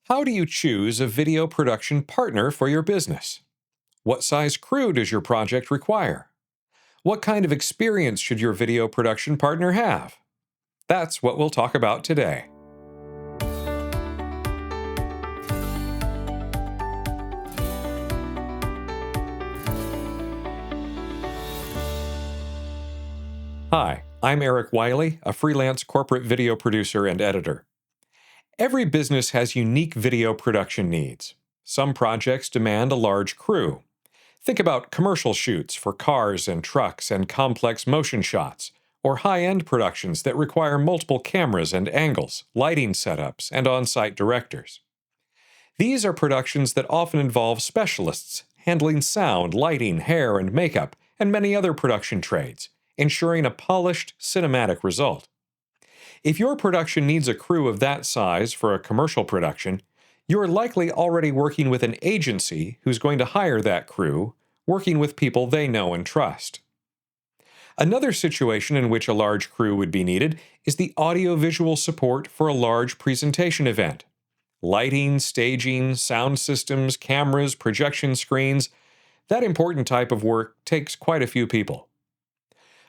How do you choose a video production partner for your business? What size crew does your project require? What kind of experience should your video production partner have? That's what we'll talk about today. Hi, I'm Eric Wylie, a freelance corporate video producer and editor. Every business has unique video production needs. Some projects demand a large crew. Think about commercial shoots for cars and trucks and complex motion shots, or high-end productions that require multiple cameras and angles, lighting setups, and on-site directors. These are productions that often involve specialists handling sound, lighting, hair, and makeup, and many other production trades, ensuring a polished, cinematic result. If your production needs a crew of that size for a commercial production, you're likely already working with an agency who's going to hire that crew, working with people they know and trust. Another situation in which a large crew would be needed is the audiovisual support for a large presentation event. Lighting, staging, sound systems, cameras, projection screens, that important type of work takes quite a few people.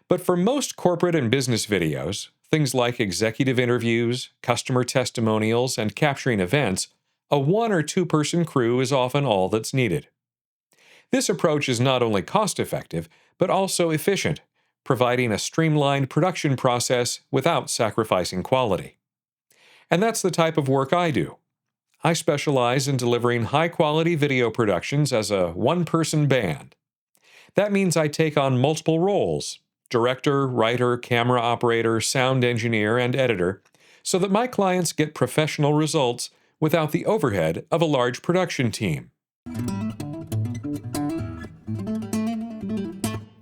But for most corporate and business videos, things like executive interviews, customer testimonials, and capturing events, a 1- or 2-person crew is often all that's needed. This approach is not only cost-effective, but also efficient, providing a streamlined production process without sacrificing quality. And that's the type of work I do. I specialize in delivering high-quality video productions as a one-person band. That means I take on multiple roles: director, writer, camera operator, sound engineer, and editor, so that my clients get professional results without the overhead of a large production team.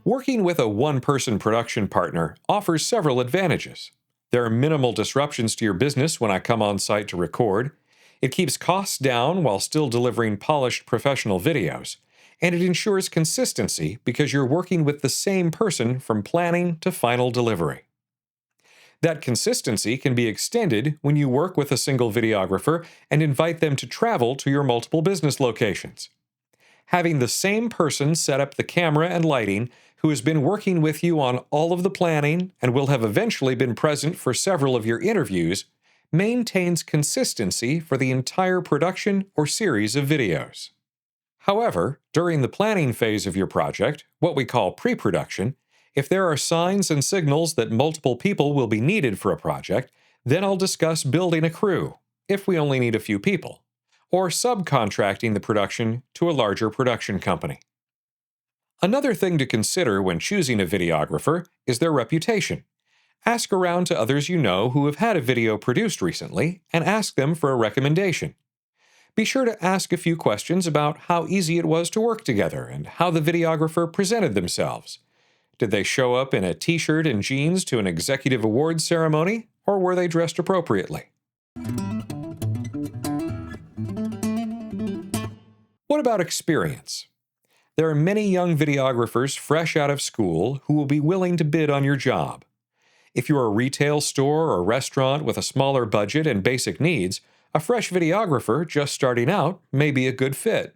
Working with a one-person production partner offers several advantages. There are minimal disruptions to your business when I come on site to record. It keeps costs down while still delivering polished professional videos. And it ensures consistency because you're working with the same person from planning to final delivery. That consistency can be extended when you work with a single videographer and invite them to travel to your multiple business locations. Having the same person set up the camera and lighting, who has been working with you on all of the planning and will have eventually been present for several of your interviews, maintains consistency for the entire production or series of videos. However, during the planning phase of your project, what we call pre-production, if there are signs and signals that multiple people will be needed for a project, then I'll discuss building a crew, if we only need a few people, or subcontracting the production to a larger production company. Another thing to consider when choosing a videographer is their reputation. Ask around to others you know who have had a video produced recently and ask them for a recommendation. Be sure to ask a few questions about how easy it was to work together and how the videographer presented themselves. Did they show up in a t-shirt and jeans to an executive awards ceremony, or were they dressed appropriately? What about experience? There are many young videographers fresh out of school who will be willing to bid on your job. If you're a retail store or restaurant with a smaller budget and basic needs, a fresh videographer just starting out may be a good fit.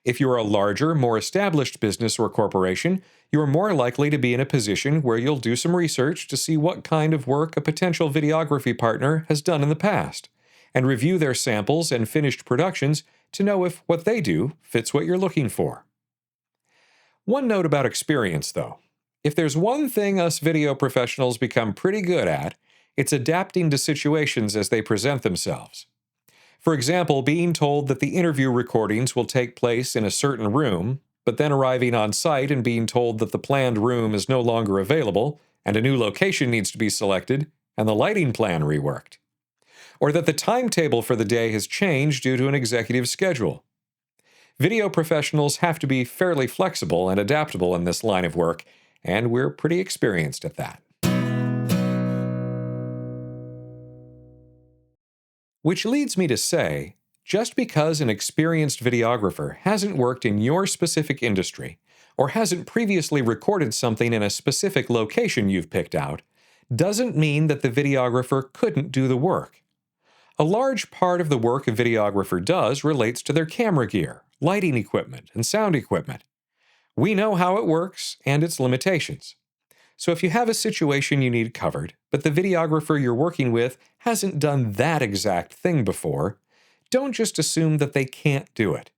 If you're a larger, more established business or corporation, you're more likely to be in a position where you'll do some research to see what kind of work a potential videography partner has done in the past, and review their samples and finished productions to know if what they do fits what you're looking for. One note about experience, though. If there's one thing us video professionals become pretty good at, it's adapting to situations as they present themselves. For example, being told that the interview recordings will take place in a certain room, but then arriving on site and being told that the planned room is no longer available, and a new location needs to be selected, and the lighting plan reworked. Or that the timetable for the day has changed due to an executive schedule. Video professionals have to be fairly flexible and adaptable in this line of work, and we're pretty experienced at that. Which leads me to say, just because an experienced videographer hasn't worked in your specific industry, or hasn't previously recorded something in a specific location you've picked out, doesn't mean that the videographer couldn't do the work. A large part of the work a videographer does relates to their camera gear, lighting equipment, and sound equipment. We know how it works and its limitations. So if you have a situation you need covered, but the videographer you're working with hasn't done that exact thing before, don't just assume that they can't do it.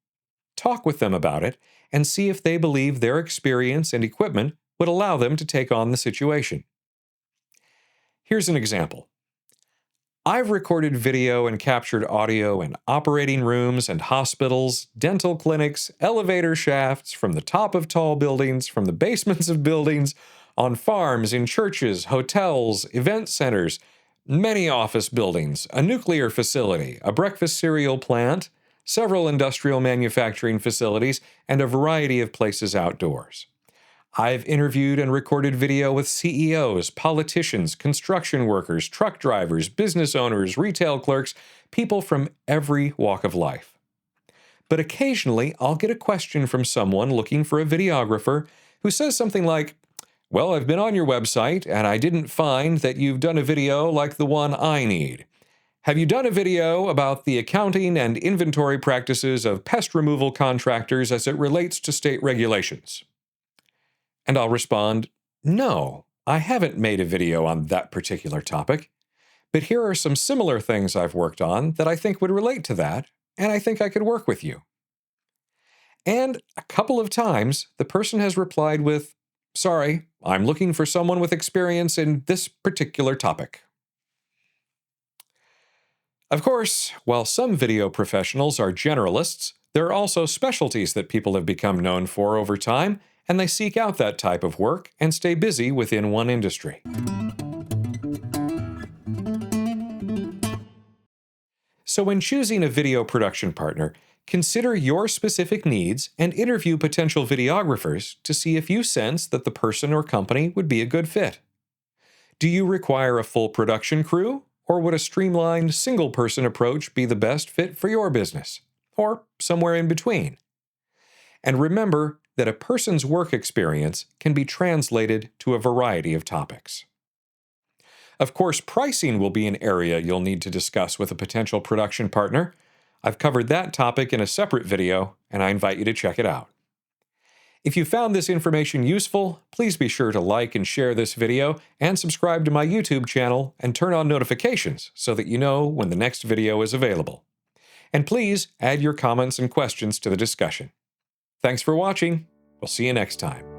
Talk with them about it and see if they believe their experience and equipment would allow them to take on the situation. Here's an example. I've recorded video and captured audio in operating rooms and hospitals, dental clinics, elevator shafts, from the top of tall buildings, from the basements of buildings, on farms, in churches, hotels, event centers, many office buildings, a nuclear facility, a breakfast cereal plant, several industrial manufacturing facilities, and a variety of places outdoors. I've interviewed and recorded video with CEOs, politicians, construction workers, truck drivers, business owners, retail clerks, people from every walk of life. But occasionally, I'll get a question from someone looking for a videographer who says something like, "Well, I've been on your website and I didn't find that you've done a video like the one I need. Have you done a video about the accounting and inventory practices of pest removal contractors as it relates to state regulations?" And I'll respond, "No, I haven't made a video on that particular topic, but here are some similar things I've worked on that I think would relate to that, and I think I could work with you." And a couple of times, the person has replied with, "Sorry, I'm looking for someone with experience in this particular topic." Of course, while some video professionals are generalists, there are also specialties that people have become known for over time, and they seek out that type of work and stay busy within one industry. So when choosing a video production partner, consider your specific needs and interview potential videographers to see if you sense that the person or company would be a good fit. Do you require a full production crew, or would a streamlined, single-person approach be the best fit for your business? Or somewhere in between? And remember that a person's work experience can be translated to a variety of topics. Of course, pricing will be an area you'll need to discuss with a potential production partner. I've covered that topic in a separate video, and I invite you to check it out. If you found this information useful, please be sure to like and share this video, and subscribe to my YouTube channel, and turn on notifications so that you know when the next video is available. And please add your comments and questions to the discussion. Thanks for watching. We'll see you next time.